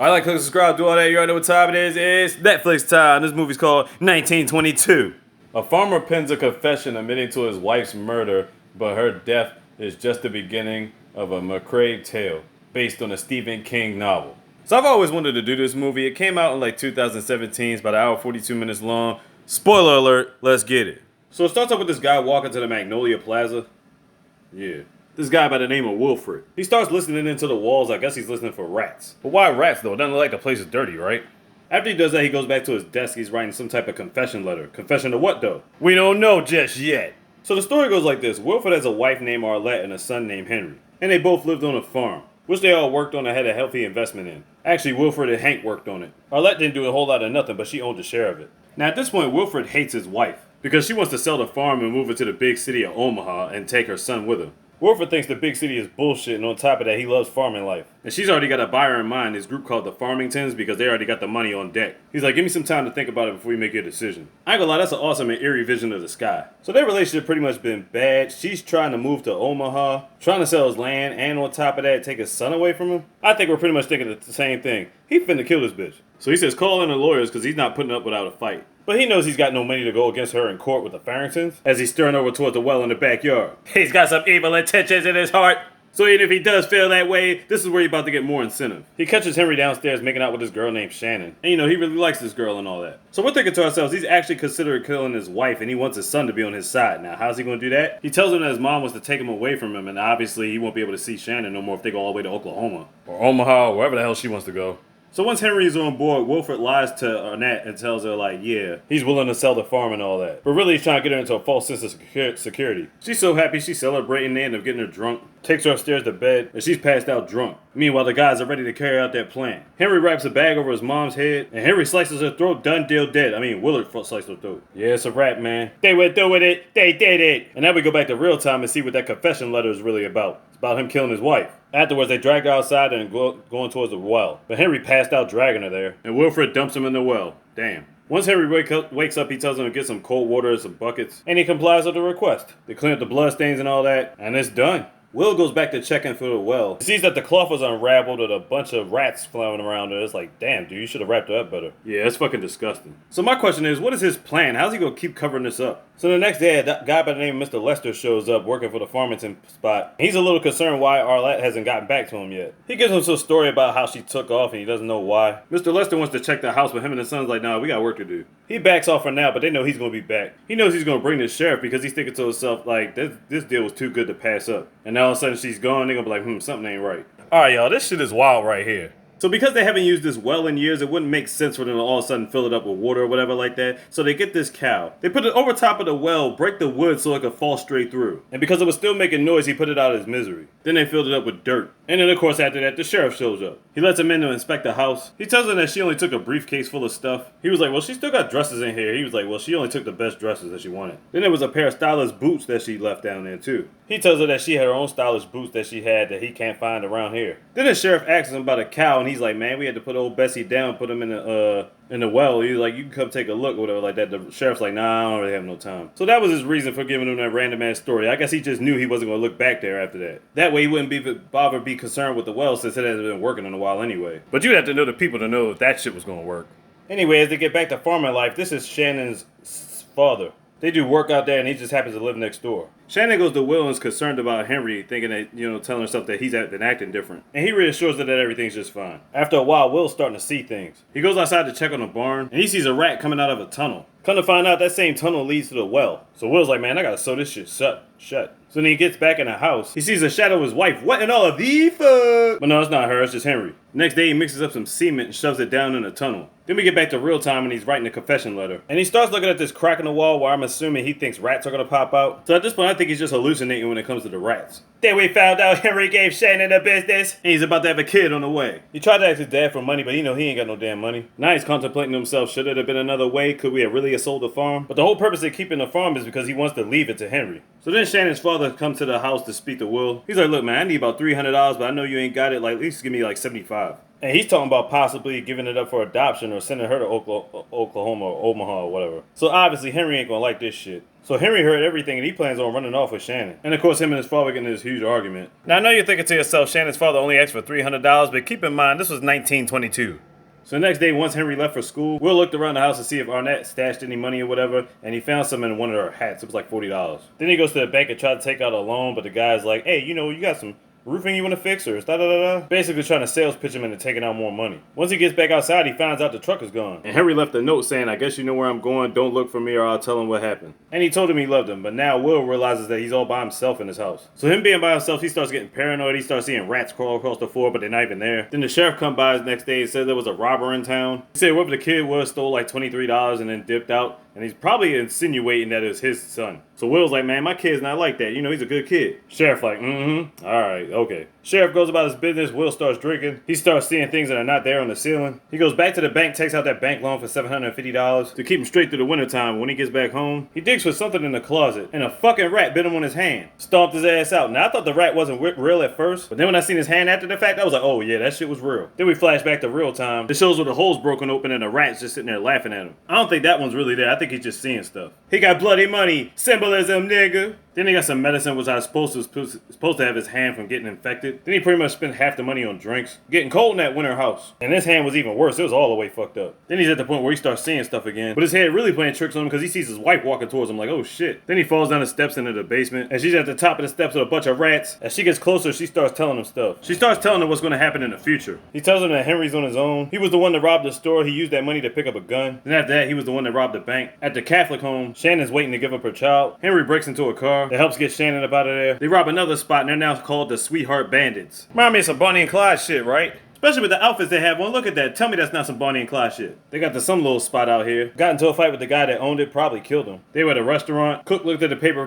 I like, click, subscribe, do all that. You already know what time it is. It's Netflix time. This movie's called 1922. A farmer pens a confession admitting to his wife's murder, but her death is just the beginning of a macabre tale based on a Stephen King novel. So I've always wanted to do this movie. It came out in like 2017. It's about an hour 42 minutes long. Spoiler alert, let's get it. So it starts off with this guy walking to the Magnolia Plaza. Yeah. This guy by the name of Wilfred. He starts listening into the walls. I guess he's listening for rats. But why rats though? It doesn't look like the place is dirty, right? After he does that, he goes back to his desk. He's writing some type of confession letter. Confession to what though? We don't know just yet. So the story goes like this. Wilfred has a wife named Arlette and a son named Henry. And they both lived on a farm, which they all worked on and had a healthy investment in. Actually, Wilfred and Hank worked on it. Arlette didn't do a whole lot of nothing, but she owned a share of it. Now at this point, Wilfred hates his wife because she wants to sell the farm and move it to the big city of Omaha and take her son with her. Wilfred thinks the big city is bullshit, and on top of that, he loves farming life. And she's already got a buyer in mind, this group called the Farmingtons, because they already got the money on deck. He's like, give me some time to think about it before you make your decision. I ain't gonna lie, that's an awesome and eerie vision of the sky. So their relationship pretty much been bad. She's trying to move to Omaha, trying to sell his land, and on top of that, take his son away from him. I think we're pretty much thinking the same thing. He finna kill this bitch. So he says call in the lawyers because he's not putting up without a fight. But he knows he's got no money to go against her in court with the Farringtons, as he's staring over toward the well in the backyard. He's got some evil intentions in his heart. So even if he does feel that way, this is where he's about to get more incentive. He catches Henry downstairs making out with this girl named Shannon. And he really likes this girl and all that. So we're thinking to ourselves, he's actually considering killing his wife and he wants his son to be on his side. Now, how's he going to do that? He tells him that his mom wants to take him away from him, and obviously he won't be able to see Shannon no more if they go all the way to Oklahoma. Or Omaha, or wherever the hell she wants to go. So once Henry is on board, Wilfred lies to Arnett and tells her, like, yeah, he's willing to sell the farm and all that. But really he's trying to get her into a false sense of security. She's so happy, she's celebrating, they end up getting her drunk, takes her upstairs to bed, and she's passed out drunk. Meanwhile, the guys are ready to carry out their plan. Henry wraps a bag over his mom's head, and Henry slices her throat, done, deal, dead. Willard sliced her throat. Yeah, it's a wrap, man. They went through with it, they did it. And now we go back to real time and see what that confession letter is really about. It's about him killing his wife. Afterwards, they drag her outside and going towards the well. But Henry passed out dragging her there, and Wilfred dumps him in the well. Damn. Once Henry wakes up, he tells him to get some cold water and some buckets, and he complies with the request. They clean up the bloodstains and all that, and it's done. Will goes back to checking for the well. He sees that the cloth was unraveled with a bunch of rats flying around it. It's like, damn, dude, you should have wrapped it up better. Yeah, it's fucking disgusting. So my question is, what is his plan? How's he gonna keep covering this up? So the next day, a guy by the name of Mr. Lester shows up working for the Farmington spot. He's a little concerned why Arlette hasn't gotten back to him yet. He gives him some story about how she took off and he doesn't know why. Mr. Lester wants to check the house, but him and his son's like, nah, we got work to do. He backs off for now, but they know he's gonna be back. He knows he's gonna bring the sheriff because he's thinking to himself, like, this deal was too good to pass up. And now all of a sudden she's gone, they're gonna be like, something ain't right. Alright, y'all, this shit is wild right here. So because they haven't used this well in years, it wouldn't make sense for them to all of a sudden fill it up with water or whatever like that. So they get this cow. They put it over top of the well, break the wood so it could fall straight through. And because it was still making noise, he put it out of his misery. Then they filled it up with dirt. And then of course after that, the sheriff shows up. He lets him in to inspect the house. He tells them that she only took a briefcase full of stuff. He was like, well, she still got dresses in here. He was like, well, she only took the best dresses that she wanted. Then there was a pair of stylish boots that she left down there too. He tells her that she had her own stylish boots that she had that he can't find around here. Then the sheriff asks him about a cow, and he's like, man, we had to put old Bessie down, put him in the well. He's like, you can come take a look or whatever like that. The sheriff's like, nah, I don't really have no time. So that was his reason for giving him that random ass story. I guess he just knew he wasn't going to look back there after that. That way he wouldn't be concerned with the well since it hasn't been working in a while anyway. But you'd have to know the people to know if that shit was going to work. Anyway, as they get back to farming life, this is Shannon's father. They do work out there and he just happens to live next door. Shannon goes to Will and is concerned about Henry, thinking that, telling herself that he's been acting different. And he reassures her that everything's just fine. After a while, Will's starting to see things. He goes outside to check on the barn, and he sees a rat coming out of a tunnel. Come to find out, that same tunnel leads to the well. So Will's like, man, I gotta sew this shit shut. So then he gets back in the house. He sees a shadow of his wife. What in all of the fuck? But no, it's not her, it's just Henry. Next day, he mixes up some cement and shoves it down in the tunnel. Then we get back to real time and he's writing a confession letter. And he starts looking at this crack in the wall where I'm assuming he thinks rats are gonna pop out. So at this point, I think he's just hallucinating when it comes to the rats. Then we found out Henry gave Shannon the business. And he's about to have a kid on the way. He tried to ask his dad for money, but he ain't got no damn money. Now he's contemplating himself, should it have been another way? Could we have really sold the farm? But the whole purpose of keeping the farm is because he wants to leave it to Henry. So then Shannon's father comes to the house to speak to Will. He's like, look man, I need about $300, but I know you ain't got it. Like, at least give me like 75. And he's talking about possibly giving it up for adoption or sending her to Oklahoma or Omaha or whatever. So obviously Henry ain't gonna like this shit. So Henry heard everything and he plans on running off with Shannon. And of course him and his father get in this huge argument. Now I know you're thinking to yourself, Shannon's father only asked for $300, but keep in mind this was 1922. So the next day, once Henry left for school, Will looked around the house to see if Arnett stashed any money or whatever, and he found some in one of her hats. It was like $40. Then he goes to the bank and tries to take out a loan, but the guy's like, hey, you got some roofing you want to fix or da-da-da-da? Basically trying to sales pitch him into taking out more money. Once he gets back outside, he finds out the truck is gone. And Henry left a note saying, I guess you know where I'm going, don't look for me or I'll tell him what happened. And he told him he loved him, but now Will realizes that he's all by himself in his house. So him being by himself, he starts getting paranoid, he starts seeing rats crawl across the floor, but they're not even there. Then the sheriff come by the next day and said there was a robber in town. He said whoever the kid was stole like $23 and then dipped out. And he's probably insinuating that it was his son. So Will's like, man, my kid's not like that. He's a good kid. Sheriff like, all right, okay. Sheriff goes about his business. Will starts drinking. He starts seeing things that are not there on the ceiling. He goes back to the bank, takes out that bank loan for $750 to keep him straight through the wintertime. When he gets back home, he digs for something in the closet, and a fucking rat bit him on his hand. Stomped his ass out. Now, I thought the rat wasn't real at first, but then when I seen his hand after the fact, I was like, oh yeah, that shit was real. Then we flash back to real time. It shows where the hole's broken open and the rat's just sitting there laughing at him. I don't think that one's really there. I think he's just seeing stuff. He got bloody money. Symbolism, nigga. Then he got some medicine which I was supposed to have his hand from getting infected. Then he pretty much spent half the money on drinks. Getting cold in that winter house. And his hand was even worse. It was all the way fucked up. Then he's at the point where he starts seeing stuff again. But his head really playing tricks on him because he sees his wife walking towards him like, oh shit. Then he falls down the steps into the basement. And she's at the top of the steps with a bunch of rats. As she gets closer, she starts telling him stuff. She starts telling him what's going to happen in the future. He tells him that Henry's on his own. He was the one that robbed the store. He used that money to pick up a gun. Then after that, he was the one that robbed the bank. At the Catholic home, Shannon's waiting to give up her child. Henry breaks into a car that helps get Shannon up out of there. They rob another spot and they're now called the Sweetheart Bandits. Remind me of some Bonnie and Clyde shit, right? Especially with the outfits they have on. Look at that. Tell me that's not some Bonnie and Clyde shit. They got to some little spot out here. Got into a fight with the guy that owned it. Probably killed him. They were at a restaurant. Cook looked at the paper,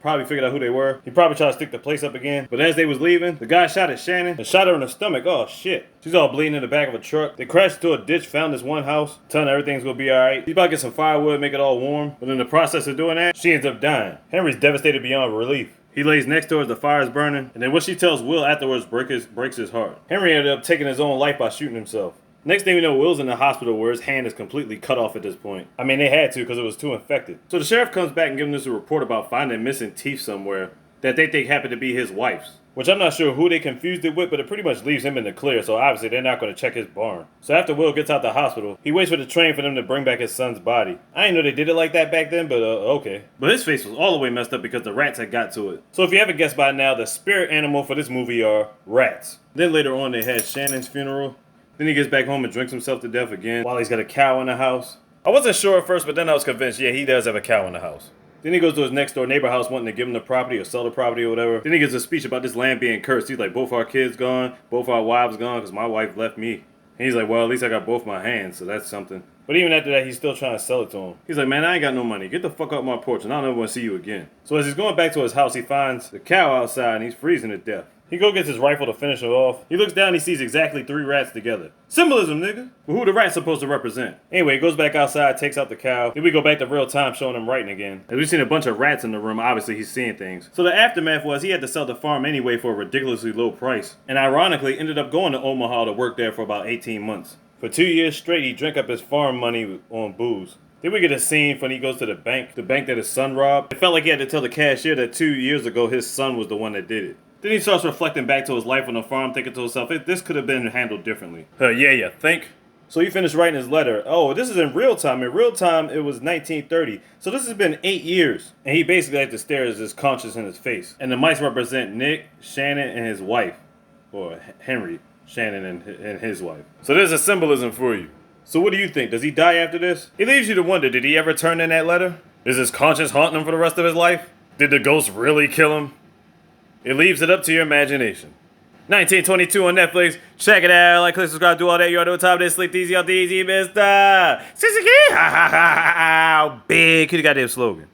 probably figured out who they were. He probably tried to stick the place up again. But as they was leaving, the guy shot at Shannon and shot her in the stomach. Oh shit. She's all bleeding in the back of a truck. They crashed into a ditch, found this one house, telling her everything's gonna be alright. He's about to get some firewood, make it all warm. But in the process of doing that, she ends up dying. Henry's devastated beyond relief. He lays next to her as the fire's burning, and then what she tells Will afterwards breaks his heart. Henry ended up taking his own life by shooting himself. Next thing we know, Will's in the hospital where his hand is completely cut off at this point. I mean, they had to because it was too infected. So the sheriff comes back and gives us a report about finding missing teeth somewhere that they think happened to be his wife's. Which I'm not sure who they confused it with, but it pretty much leaves him in the clear, so obviously they're not going to check his barn. So after Will gets out the hospital, he waits for the train for them to bring back his son's body. I didn't know they did it like that back then, but okay. But his face was all the way messed up because the rats had got to it. So if you haven't guessed by now, the spirit animal for this movie are rats. Then later on they had Shannon's funeral. Then he gets back home and drinks himself to death again while he's got a cow in the house. I wasn't sure at first, but then I was convinced, yeah, he does have a cow in the house. Then he goes to his next door neighbor house wanting to give him the property or sell the property or whatever. Then he gives a speech about this land being cursed. He's like, both our kids gone, both our wives gone because my wife left me. And he's like, well, at least I got both my hands, so that's something. But even after that, he's still trying to sell it to him. He's like, man, I ain't got no money. Get the fuck off my porch and I'll never want to see you again. So as he's going back to his house, he finds the cow outside and he's freezing to death. He gets his rifle to finish it off. He looks down and he sees exactly 3 rats together. Symbolism, nigga. But who the rat's supposed to represent? Anyway, he goes back outside, takes out the cow. Then we go back to real time showing him writing again. As we've seen a bunch of rats in the room, obviously he's seeing things. So the aftermath was he had to sell the farm anyway for a ridiculously low price. And ironically, ended up going to Omaha to work there for about 18 months. For 2 years straight, he drank up his farm money on booze. Then we get a scene when he goes to the bank that his son robbed. It felt like he had to tell the cashier that 2 years ago his son was the one that did it. Then he starts reflecting back to his life on the farm, thinking to himself, this could have been handled differently. Yeah, you think? So he finished writing his letter. Oh, this is in real time. In real time, it was 1930. So this has been 8 years. And he basically had to stare at his conscience in his face. And the mice represent Nick, Shannon, and his wife. Or Henry, Shannon, and his wife. So there's a symbolism for you. So what do you think? Does he die after this? It leaves you to wonder, did he ever turn in that letter? Is his conscience haunting him for the rest of his life? Did the ghost really kill him? It leaves it up to your imagination. 1922 on Netflix. Check it out. Like, click, subscribe, do all that. You already know what time it is. Sleep easy, all easy, mister. Big. Could have got that slogan.